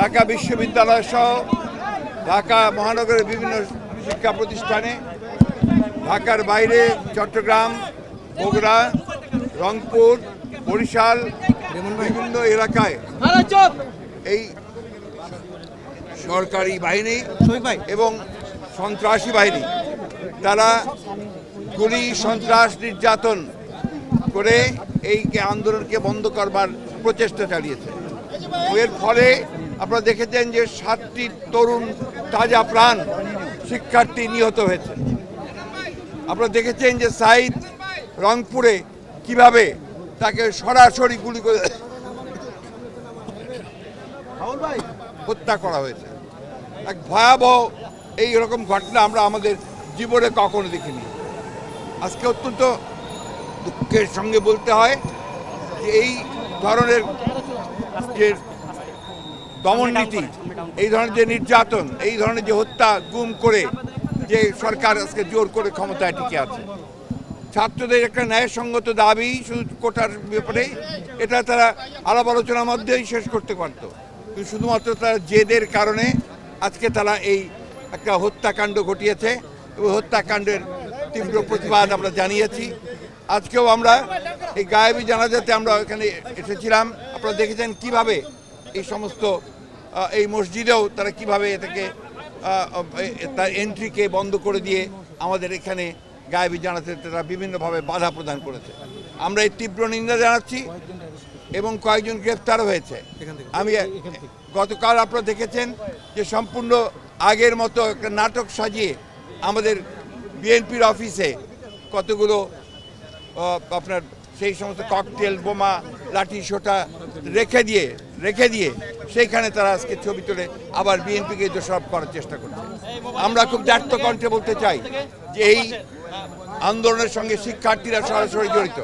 ঢাকা বিশ্ববিদ্যালয় সহ ঢাকা মহানগরের বিভিন্ন শিক্ষা প্রতিষ্ঠানে, ঢাকার বাইরে চট্টগ্রাম, বগুড়া, রংপুর, বরিশাল বিভিন্ন এলাকায় এই সরকারি বাহিনী এবং সন্ত্রাসী বাহিনী তারা গুলি, সন্ত্রাস, নির্যাতন করে এই আন্দোলনকে বন্ধ করবার প্রচেষ্টা চালিয়েছে। এর ফলে আপনারা দেখেছেন যে 7টি তরুণ তাজা প্রাণ শিক্ষার্থী নিহত হয়েছে। আপনারা দেখেছেন যে সাইদ রংপুরে কিভাবে তাকে সরাসরি গুলি করে হত্যা করা হয়েছে। এক ভয়াবহ এই রকম ঘটনা আমরা আমাদের জীবনে কখনো দেখিনি। আজকে অত্যন্ত দুঃখের সঙ্গে বলতে হয় যে এই ধরনের যে দমন নীতি, এই ধরনের যে নির্যাতন, এই ধরনের যে হত্যা, গুম করে যে সরকার আজকে জোর করে ক্ষমতায় টিকে আছে, ছাত্রদের একটা ন্যায়সঙ্গত দাবি শুধু কোটার ব্যাপারে, এটা তারা আলাপ আলোচনার মধ্যেই শেষ করতে পারত, কিন্তু শুধুমাত্র তারা জেদের কারণে আজকে তারা এই একটা হত্যাকাণ্ড ঘটিয়েছে এবং হত্যাকাণ্ডের তীব্র প্রতিবাদ আমরা জানিয়েছি। আজকেও আমরা এই গায়েবী জানাজাতে আমরা এখানে এসেছিলাম। আপনারা দেখেছেন কিভাবে এই সমস্ত এই মসজিদেও তারা কিভাবে এটাকে তার এন্ট্রিকে বন্ধ করে দিয়ে আমাদের এখানে গায়েবী জানাতে তারা বিভিন্নভাবে বাধা প্রদান করেছে। আমরা এই তীব্র নিন্দা জানাচ্ছি এবং কয়েকজন গ্রেফতারও হয়েছে। আমি গতকাল আপনারা দেখেছেন যে সম্পূর্ণ আগের মতো একটা নাটক সাজিয়ে আমাদের বিএনপির অফিসে কতগুলো আপনার সেই সমস্ত ককটেল, বোমা, লাঠি সোটা রেখে দিয়ে সেইখানে তারা আজকে ছবি তুলে আবার বিএনপিকে দোষারোপ করার চেষ্টা করছে। আমরা খুব দ্ব্যর্থ কণ্ঠে বলতে চাই যে এই আন্দোলনের সঙ্গে শিক্ষার্থীরা সরাসরি জড়িত।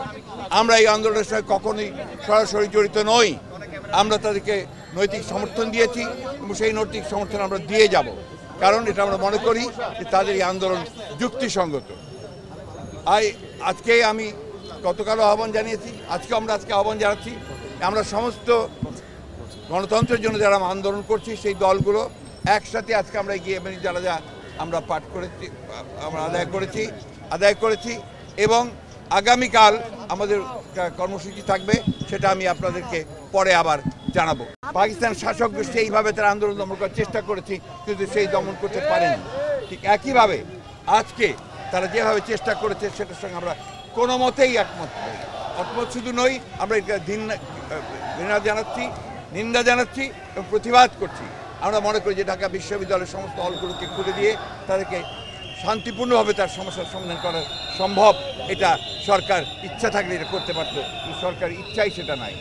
আমরা এই আন্দোলনের সঙ্গে কখনোই সরাসরি জড়িত নই। আমরা তাদেরকে নৈতিক সমর্থন দিয়েছি এবং সেই নৈতিক সমর্থন আমরা দিয়ে যাব, কারণ এটা আমরা মনে করি যে তাদের এই আন্দোলন যুক্তিসঙ্গত। আজকে আমি গতকালও আহ্বান জানিয়েছি, আজকে আহ্বান জানাচ্ছি। আমরা সমস্ত গণতন্ত্রের জন্য যারা আন্দোলন করছি সেই দলগুলো একসাথে আজকে আমরা গিয়ে যা আমরা পাঠ করেছি, আমরা আদায় করেছি এবং আগামীকাল আমাদের কর্মসূচি থাকবে, সেটা আমি আপনাদেরকে পরে আবার জানাবো। পাকিস্তান শাসক গোষ্ঠী এইভাবে তারা আন্দোলন দমন করার চেষ্টা করেছে, কিন্তু সেই দমন করতে পারেনি। ঠিক একইভাবে আজকে তারা যেভাবে চেষ্টা করেছে সেটার সঙ্গে আমরা কোনো মতেই একমত শুধু নই, আমরা নিন্দা জানাচ্ছি এবং প্রতিবাদ করছি। আমরা মনে করি যে ঢাকা বিশ্ববিদ্যালয়ের সমস্ত হলগুলোকে খুলে দিয়ে তাদেরকে শান্তিপূর্ণভাবে তার সমস্যার সমাধান করা সম্ভব। এটা সরকার ইচ্ছা থাকলে এটা করতে পারত, কিন্তু সরকার ইচ্ছাই সেটা নাই।